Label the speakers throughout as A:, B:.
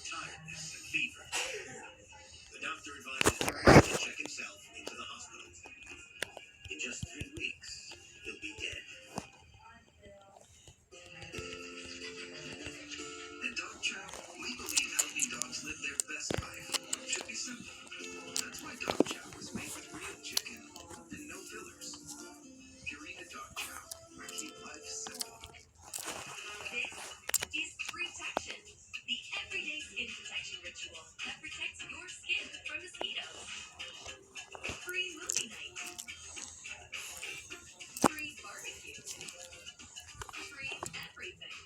A: tiredness, and fever. The doctor advises Bernie to check himself into the hospital. In just 3 weeks, he'll be dead. At Dog Chow, we believe helping dogs live their best life should be simple. That's why Dog Chow was made with real chicken and no fillers. Purina Dog Chow. Keep life simple. This is Protection, the everyday skin protection ritual that protects your skin from mosquitoes. Free movie night. Free barbecue. Free everything.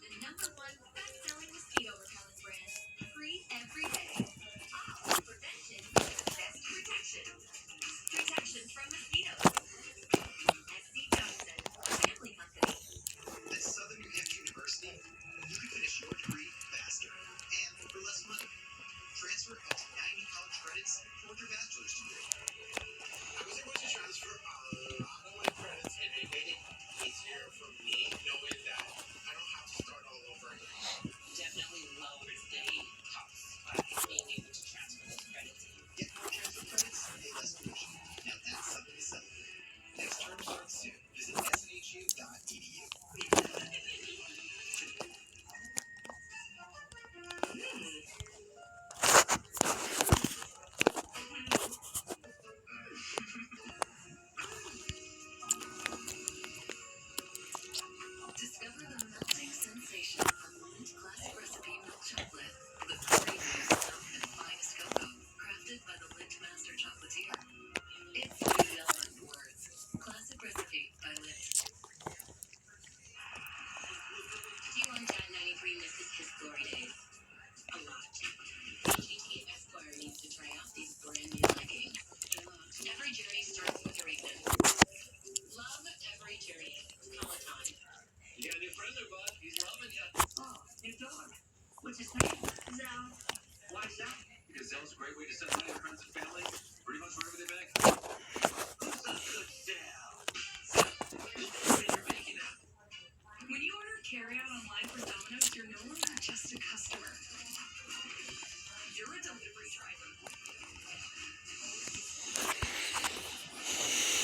A: The #1 best-selling mosquito repellent brand. Free every day. Prevention is the best protection. Protection from mosquitoes. SC Johnson, family company. At Southern New Hampshire University, you can finish your degree faster and for less money. Transfer up to 90 college credits toward your bachelor's degree. I was able to transfer a lot of my credits and it made it easier for me knowing that I don't have to start all over again. Definitely lowers the cost by being able to transfer those credits. Get more transfer credits, pay less tuition. Now that's something to celebrate. Next term starts soon. Visit snhu.edu. Discover the melting sensation of Lindt Classic Recipe Milk Chocolate. The creamiest milk and finest cocoa, crafted by the Lindt Master Chocolatier. It's beyond words. Classic Recipe by Lindt. Do you want John 93 miss his glory days? A lot. AGT Esquire needs to try out these brand new leggings. Every journey starts with a reason. Love every journey. Peloton. You got a new friend there, bud. He's loving you. Oh, new dog. What's his name? Zell. Why Zell? Because Zell's a great way to send money to friends and family pretty much wherever they bank. Who's a good Zell? You're making it. When you order carry-out online from Domino's, you're no longer just a customer. You're a delivery driver.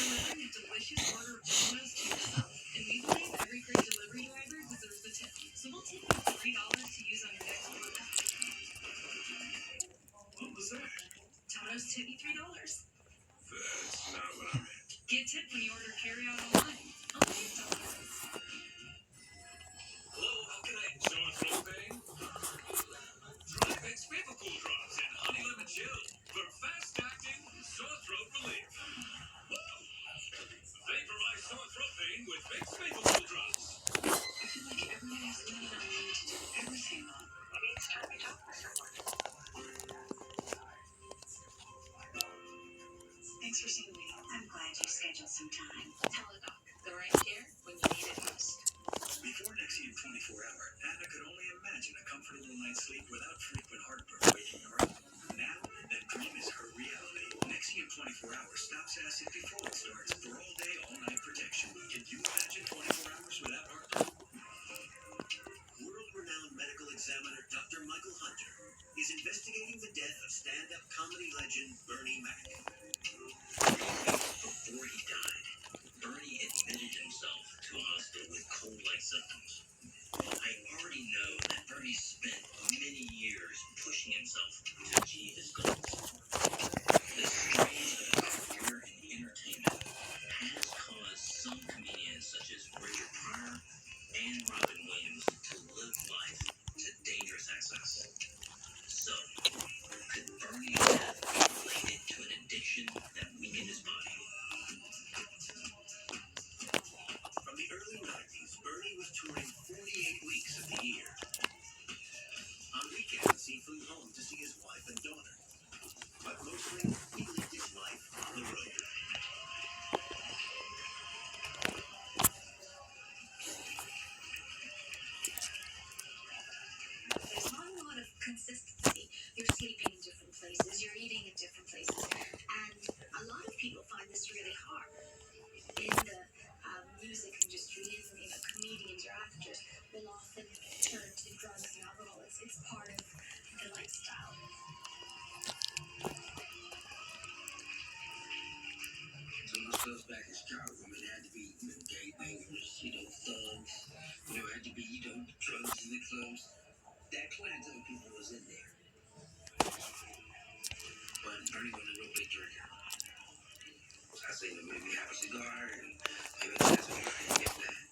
A: Delivering a delicious order of Domino's to yourself. And we believe every great delivery driver deserves a tip. So we'll tip you $3 to use on your next order. What was that? Domino's tip me $3. That's not what I meant. Get tipped when you order carry-out online. Only at Domino's. Hello, how can I... Sore throat pain? Try Vicks Vapor Cool Drops and Honey Lemon Chill for fast-acting sore throat relief. Vaporize sore throat pain with Vicks Vapor Cool Drops. I feel like everyone is leaning on me to do everything. Maybe it's time to talk to someone. Thanks for seeing me. I'm glad you scheduled some time. Teladoc, the right care when you need it most. Before Nexium 24-hour, Anna could only imagine a comfortable night's sleep without frequent heartburn waking her up. Now, that dream is her reality. Nexium 24-hour stops acid before it starts for all day, all night protection. Can you imagine 24 hours without heartburn? World-renowned medical examiner Dr. Michael Hunter is investigating the death of stand-up comedy legend Bernie Mac. Before he died, Bernie admitted himself to a hospital with cold-like symptoms. I already know that Bernie spent many years pushing himself to achieve his goals. The strain of career in entertainment has caused some comedians such as Richard Pryor and Robin Williams to live life to dangerous excess. So, could Bernie's death be related to an addiction that weakened his body? From the early 90s, Bernie was touring 48 weeks of the year. On weekends, he flew home to see his wife and daughter. But mostly, he lived his life on the road. There's not a lot of consistency. You're sleeping in different places, you're eating in different places. And a lot of people find this really hard. In the music industry, comedians or actors will often turn to drugs and alcohol. It's part of clubs, that clientele of people was in there. But Bernie wasn't a real big drinker. So I say, maybe have a cigar and maybe have a cigar and get that.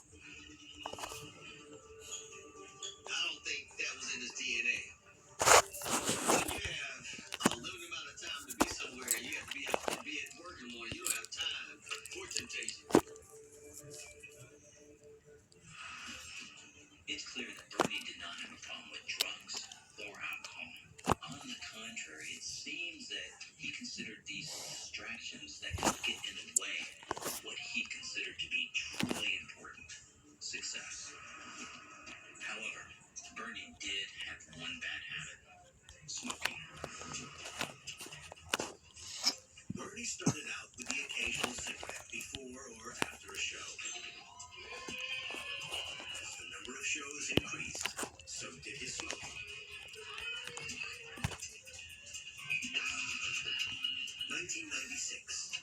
A: I don't think that was in his DNA. When you have a limited amount of time to be somewhere, you have to be out to be at work in the morning. You don't have time for temptation. It's clear that Bernie did not have a problem with drugs or alcohol. On the contrary, it seems that he considered these distractions that could get in the way of what he considered to be truly important: success. However, Bernie did have one bad habit: smoking. Bernie started out with the occasional cigarette before or after a show. As the number of shows increased, so did his smoking. 1996.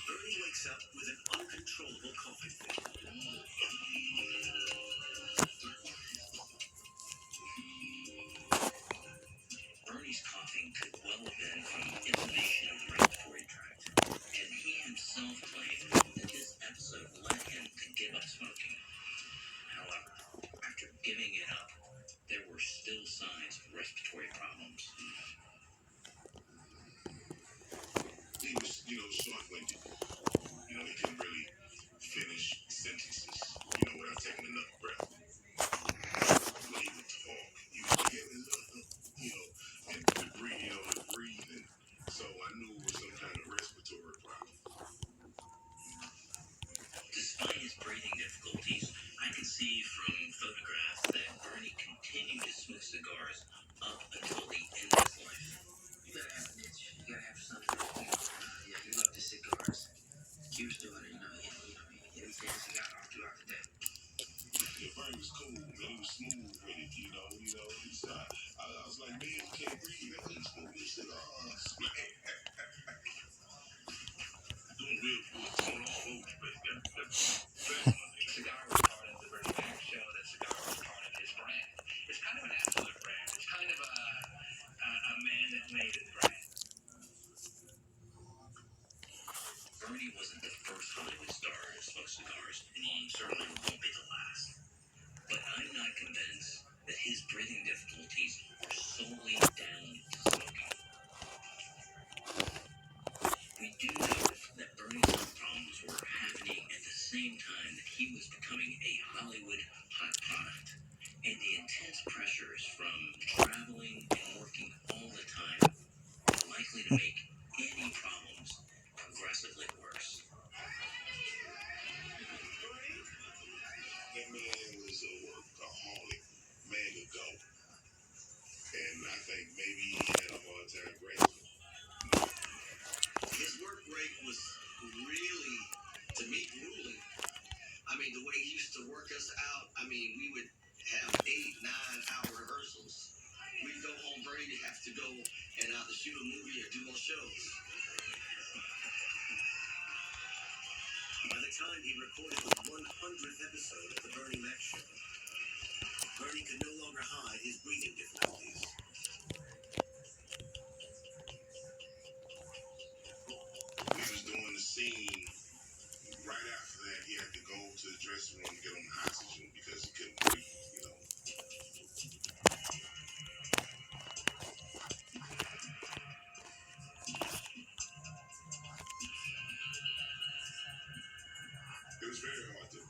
A: Bernie wakes up with an uncontrollable coughing fit. Bernie's coughing could well have been from inflammation of the respiratory tract, and he himself claimed that this episode led him to give up smoking. However, after giving it up, there were still signs of respiratory problems. He was, short-winded. He couldn't really finish sentences, without taking enough breath. When he would talk, he would be able to, and to breathe, and so I knew it was some kind of respiratory problem. Despite his breathing difficulties, I can see from photographs that Bernie continued to smoke cigars up until the end of his life. You gotta have a niche. You gotta have something. Yeah, he loved the cigars. He was doing it, he was getting a cigar all throughout the day. Yeah, Bernie was cool, man. He was smooth with it, I was like, man, you can't breathe. That ain't smoking these cigars, man. Doing real good. Going all over, but cigar was part of the Bernie Mac show. That cigar was part of his brand. It's kind of an absolute brand. It's kind of a man that made his brand. Bernie wasn't the first Hollywood star to smoke cigars, and he certainly won't be the last. But I'm not convinced that his breathing difficulties are solely down to smoking. We do know that Bernie's health problems were happening at the same time that he was becoming a Hollywood hot product, and the intense pressures from traveling and working all the time are likely to make any problems progressively worse. That man was a workaholic, man to go. And I think maybe he had a hard time grasping. His work rate was really, to me, grueling. I mean, the way he used to work us out, we would have 8-9 hour rehearsals. We'd go home, Bernie would have to go and either shoot a movie or do more shows. By the time he recorded the 100th episode of The Bernie Mac Show, Bernie could no longer hide his breathing difficulties. He was doing the scene. Right after that, he had to go to the dressing room to get on oxygen because he couldn't breathe. It was very hard to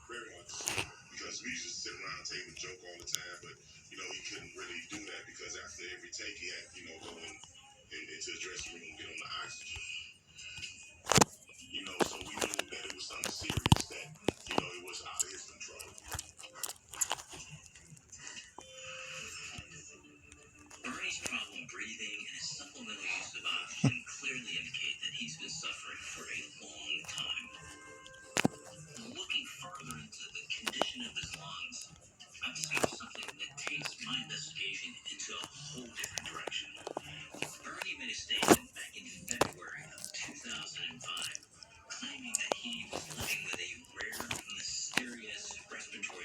A: see because we used to sit around the table and joke all the time, but he couldn't really do that because after every take he had go into the dressing room and get on the oxygen. So we knew that it was something serious that it was out of his control. Bernie's problem breathing and his supplemental use of oxygen clearly indicate that he's been suffering for a long time. Looking further into the condition of his lungs, I've seen something that takes my investigation into a whole different direction. Bernie made a statement back in February of 2005, claiming that he was living with a rare, mysterious respiratory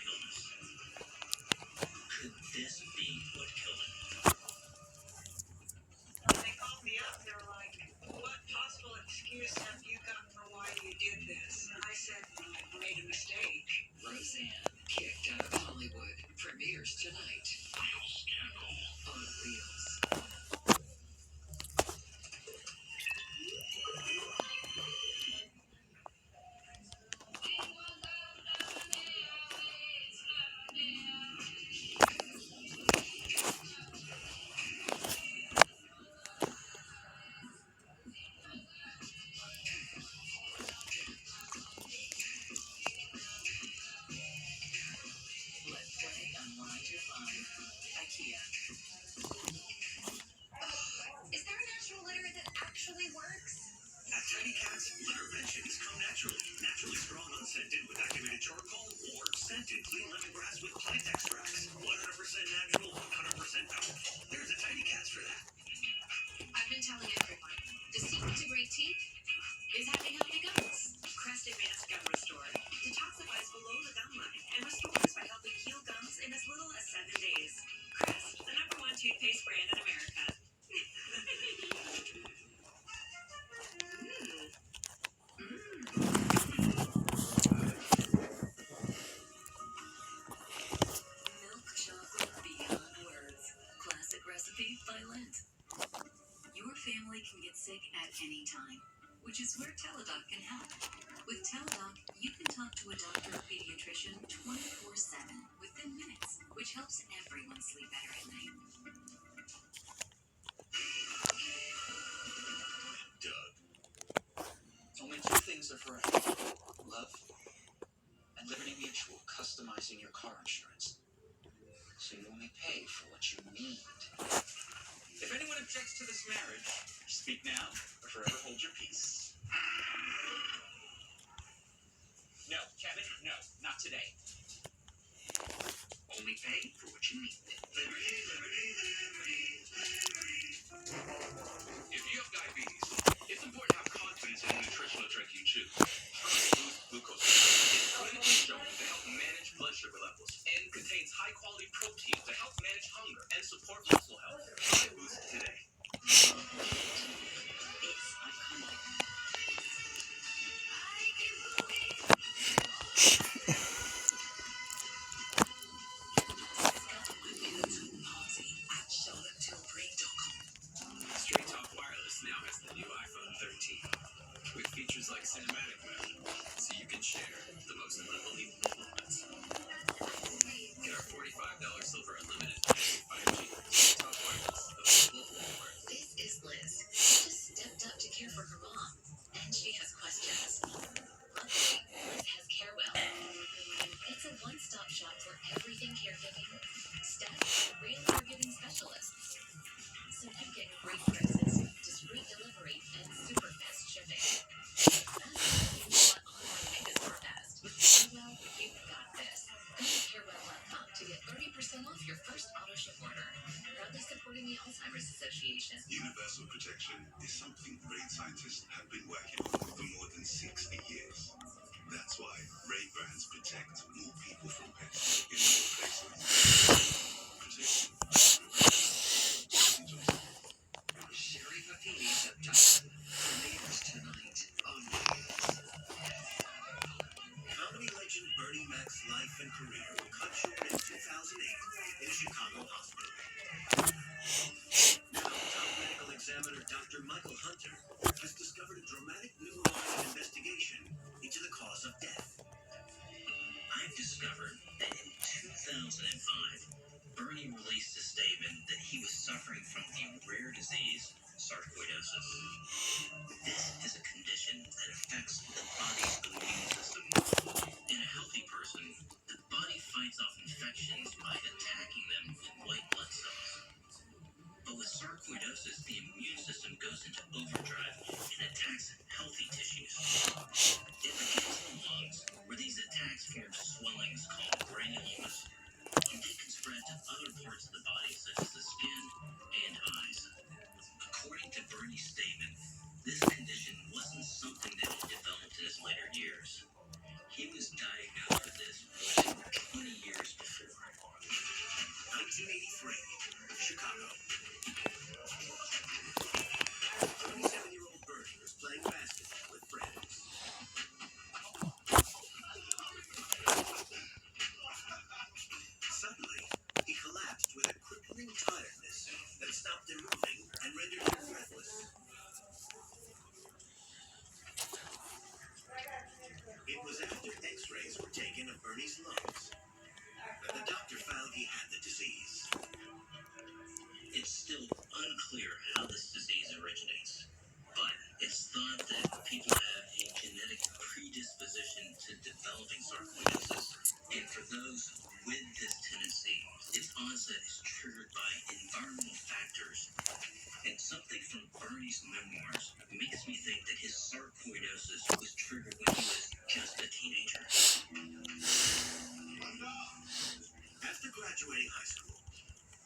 B: Burgers tonight. Real scandal. On Wheels. Let's play Unwind Your Mind. IKEA.
A: Is there a natural litter that actually works?
C: At Tiny Cats, Litterventions come naturally. Naturally strong unscented with activated charcoal or scented clean lemongrass with plant extracts. 100% natural, 100% powerful. There's a Tiny Cats for that.
A: I've been telling everyone, the secret to great teeth is having healthy gums.
D: Crest Advanced Gum Restore detoxifies below the gum line and restores by helping heal gums in as little as 7 days. Crest, the #1 toothpaste brand in America.
B: Milk chocolate beyond words. Classic recipe by Lindt. Your family can get sick at any time, which is where Teladoc can help. With Teladoc, you can talk to a doctor or pediatrician 24/7 within minutes, which helps everyone sleep better at night.
C: Doug.
E: Only two things are forever: love and Liberty Mutual customizing your car insurance, so you only pay for what you need. If anyone objects to this marriage, speak now or forever hold your peace. No, Kevin, no, not today. Only pay for what you need.
C: Liberty, liberty, liberty, liberty.
F: If you have diabetes, it's important to have confidence in the nutritional drink you choose. Try Boost Glucose Water. It's clinically shown to help manage blood sugar levels and contains high-quality protein to help manage hunger and support muscle health. Try Boost today.
B: It's iconic. At CharlotteTilbury.com.
F: Straight Talk Wireless now has the new iPhone 13 with features like cinematic mode, so you can share the most unbelievable moments. Get our $45 Silver Unlimited 5G Straight Talk Wireless available everywhere.
B: This is Liz. She just stepped up to care for her mom, and she has questions. Luckily, Liz has Carewell. It's a one-stop shop for everything caregiving, staffed by real caregiving specialists. So you get great prices, discreet delivery, and super fast shipping. That's why you want online pickup for fast. With Carewell, you've got this. Go to Carewell.com to get 30% off your first auto ship order. Proudly supporting the Alzheimer's Association.
C: Universal protection is something great scientists have been working on for more than 60 years. That's why Ray brands protect more people from pets in more places. Protection.
B: Sherry Papini's abduction. Premieres tonight on Wheels.
C: Comedy legend Bernie Mac's life and career will cut short in 2008 in a Chicago hospital. Now, top medical examiner Dr. Michael Hunter has discovered a dramatic new line of investigation into the cause of death.
G: I've discovered that in 2005, Bernie released a statement that he was suffering from the rare disease sarcoidosis. This is a condition that affects the body's immune system. In a healthy person, the body fights off infections by attacking them with white blood cells. But with sarcoidosis, the immune system goes into overdrive and attacks healthy tissues. It begins in the lungs, where these attacks form swellings called granulomas, and they can spread to other parts of the body, such as the skin and eyes. According to Bernie's statement, this condition wasn't something that he developed in his later years. He was diagnosed with this more than 20 years before.
C: 1983, Chicago. 27-year-old Bernie was playing basketball with friends. Suddenly,
G: onset is triggered by environmental factors, and something from Bernie's memoirs makes me think that his sarcoidosis was triggered when he was just a teenager.
C: After graduating high school,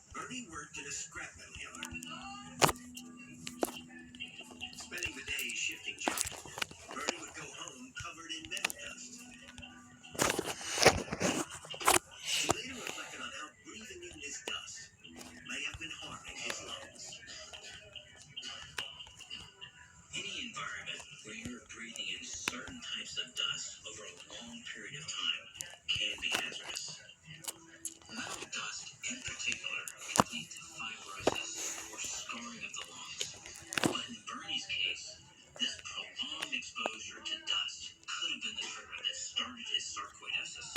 C: Bernie worked in a scrap metal yard. Spending the day shifting chips, Bernie would go home covered in metal dust. He later reflected on how breathing in this dust may have been harming his lungs.
G: Any environment where you're breathing in certain types of dust over a long period of time can be hazardous. Metal dust, in particular, can lead to fibrosis or scarring of the lungs. But in Bernie's case, this prolonged exposure to dust could have been the trigger that started his sarcoidosis.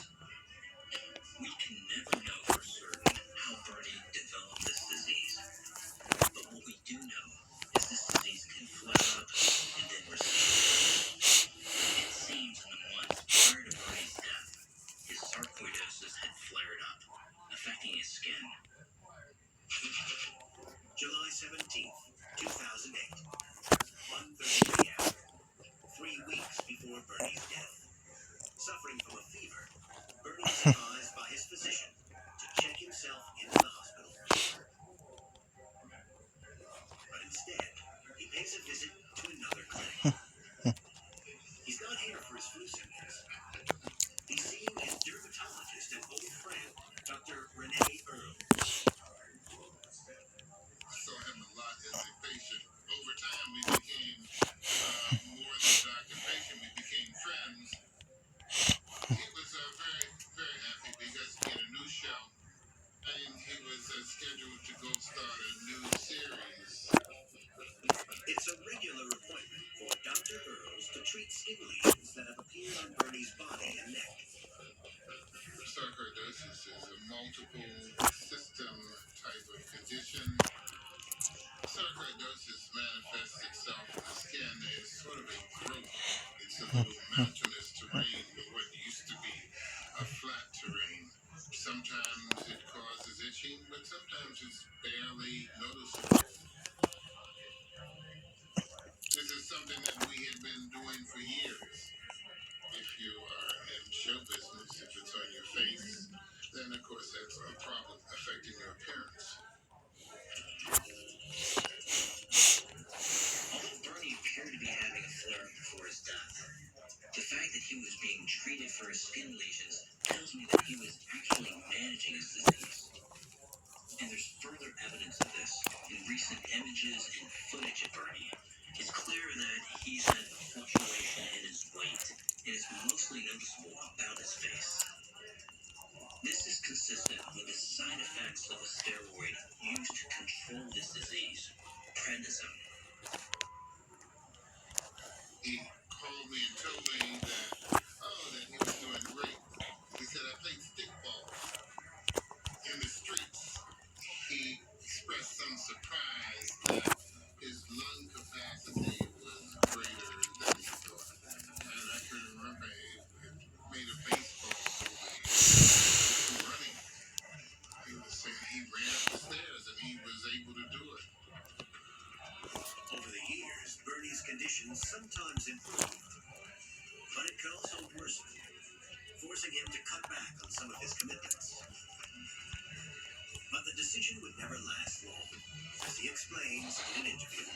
G: We can never know for certain how Bernie developed this disease. But what we do know is this disease can flare up and then recede. It seems in the months prior to Bernie's death, his sarcoidosis had flared up, affecting his skin.
C: July 17th, 2008, 1:30 p.m., 3 weeks before Bernie's death. Suffering from a fever, Bernie is advised by his physician to check himself into the hospital. But instead, he pays a visit to another clinic. He's not here for his flu symptoms. He's seeing his dermatologist and old friend, Dr. Renee Earl.
H: I saw him a lot as a patient. Over time, we became more than doctor patient. We became friends. He was very, very happy because he had a new show, and he was scheduled to go start a new series.
C: It's a regular appointment for Dr. Earls to treat skin lesions that have appeared on Bernie's body and neck.
H: Sarcoidosis is a multiple system type of condition. Sarcoidosis manifests itself in the skin as sort of a growth. It's a little mountainous terrain with what used to be a flat terrain. Sometimes it causes itching, but sometimes it's barely noticeable. This is something that we have been doing for years. If you are in show business, if it's on your face, then of course that's a problem affecting your appearance.
G: Although Bernie appeared to be having a flare-up before his death, the fact that he was being treated for his skin lesions tells me that he was actually managing his disease. And there's further evidence of this in recent images and footage of Bernie. It's clear that he's had a fluctuation in his weight, and it's mostly noticeable about his face. This is consistent with the side effects of a steroid used to control this disease, prednisone.
H: He called me and told me that he was doing great. He said, I played stickball in the streets. He expressed some surprise that his lung capacity was greater than he thought. And I can remember he made a baseball running. He was saying he ran up the stairs and he was able to do it.
C: Over the years, Bernie's condition sometimes improved, but it could also worsen, forcing him to cut back on some of his commitments. But the decision would never last long, as he explains in an interview.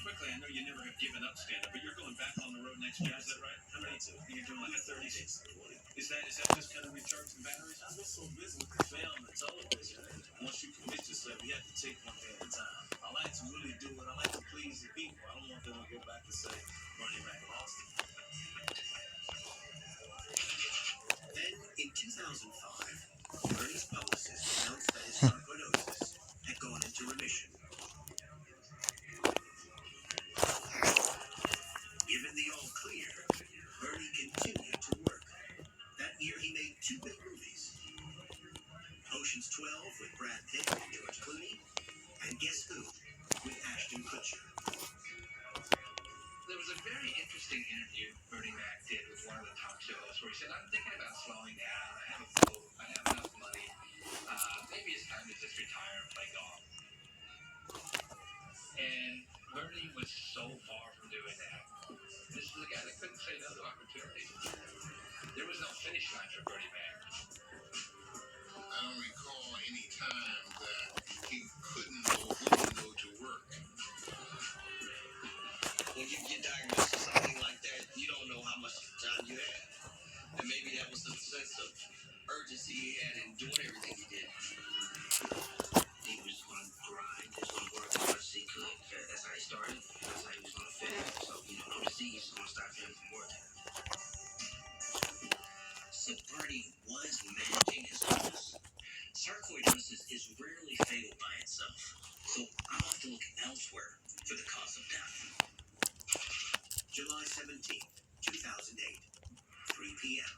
F: Quickly, I know you never have given up stand-up, but you're going back on the road next year, is that right? How many? You're doing like a 30 days. Is that just kind of recharging batteries? I've been so busy with the film and television. Once you commit yourself, you have to take one day at a time. I like to really do it. I like to please the people. I don't want them to go back and say, Bernie Mac lost it.
C: Then, in 2005, Bernie's publicist announced that his sarcoidosis had gone into remission. Given the all clear, Bernie continued to work. That year, he made 2 big movies: Ocean's 12 with Brad Pitt and George Clooney, and Guess Who with Ashton Kutcher.
F: There was a very interesting interview Bernie Mac did with one of the talk shows where he said, I'm thinking about slowing down. I have a boat. I have enough money. Maybe it's time to just retire and play golf. And Bernie was so far from doing that. This is a guy that couldn't say no to opportunity. There was no finish line for Bernie Mac.
H: I don't recall any time that he couldn't or wouldn't go to work.
G: When you get diagnosed with something like that, you don't know how much time you have. And maybe that was the sense of urgency he had in doing everything he did. He was going to grind, he was going to work as much as he could. That's how he started. That's how he was going to finish. So, no disease is going to stop him from working. So Bernie was managing his illness. Sarcoidosis is rarely fatal by itself. So I'll have to look elsewhere for the cause of death. July 17th, 2008, 3 p.m.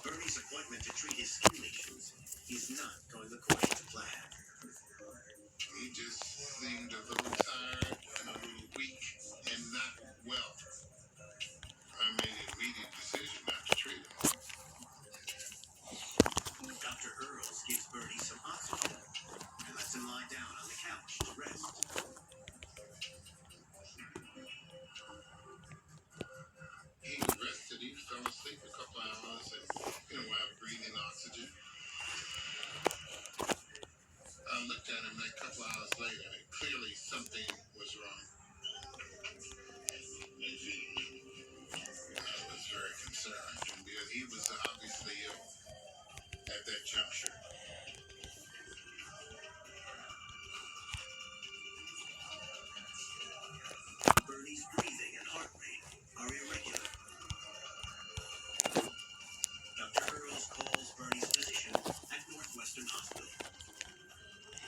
G: Bernie's appointment to treat his skin lesions is not going according to plan.
H: He just seemed a little tired and a little weak and not well. I made an immediate decision not to treat him.
G: Dr. Earls gives Bernie some oxygen and lets him lie down on the couch to rest.
H: He rested, he fell asleep a couple hours and, while breathing oxygen. I looked at him a couple hours later and clearly something was wrong. I was very concerned because he was obviously ill at that juncture.
G: Bernie's breathing and heart rate are irregular. Dr. Earls calls Bernie's physician at Northwestern Hospital.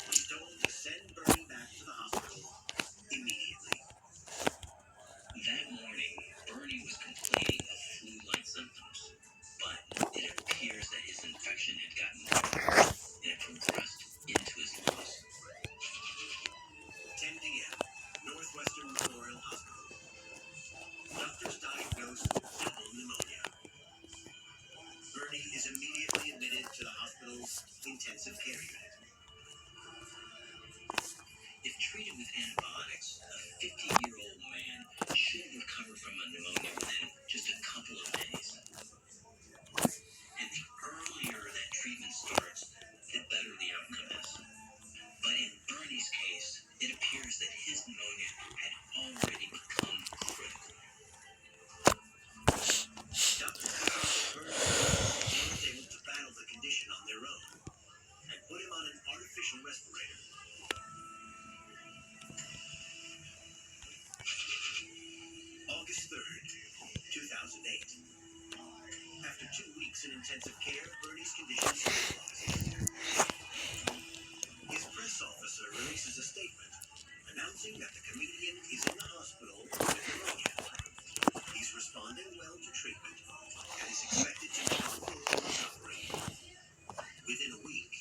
G: He's told to send Bernie back to the hospital immediately. That morning, Bernie was complaining of flu-like symptoms, but it appears that his infection had gotten worse and it progressed into his lungs. 10 p.m., Northwestern Memorial Hospital. Doctors diagnose double pneumonia. Bernie is immediately admitted to the hospital's intensive care unit. If treated with antibiotics, a 50-year-old man should recover from a pneumonia within just a couple of days. And the earlier that treatment starts, the better the outcome is. But in Bernie's case, it appears that his pneumonia had already become critical. Doctors Bernie weren't able to battle the condition on their own and put him on an artificial respirator. August 3rd, 2008. After 2 weeks in intensive care, Bernie's condition stabilized. His press officer releases a statement announcing that the comedian is in the hospital with pneumonia. He's responding well to treatment and is expected to make a full recovery. Within a week,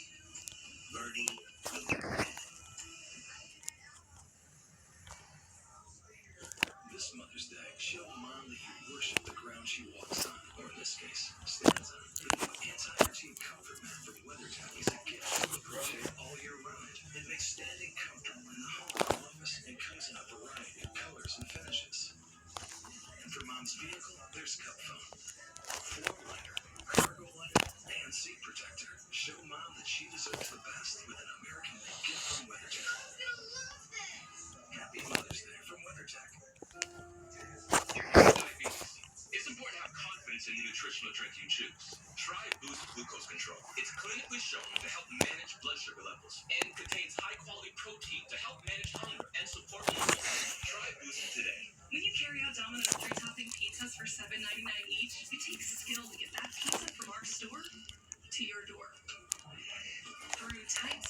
G: Bernie will be dead.
F: This Mother's Day, show Mom that you worship the ground she walks on, or in this case, stands on. The new anti-fatigue comfort mat from WeatherTech is a gift to appreciate all year round. It makes standing comfortable in the home or office and comes in a variety of colors and finishes. And for Mom's vehicle, there's cup foam, floor liner, cargo liner, and seat protector. Show Mom that she deserves the best with an American-made gift from WeatherTech. Happy Mother's Day from WeatherTech. It's important to have confidence in the nutritional drink you choose. Try Boost Glucose Control. It's clinically shown to help manage blood sugar levels and contains high-quality protein to help manage hunger and support muscle health. Try Boost today.
D: When you carry out Domino's 3-topping pizzas for $7.99 each, it takes skill to get that pizza from our store to your door. Through tight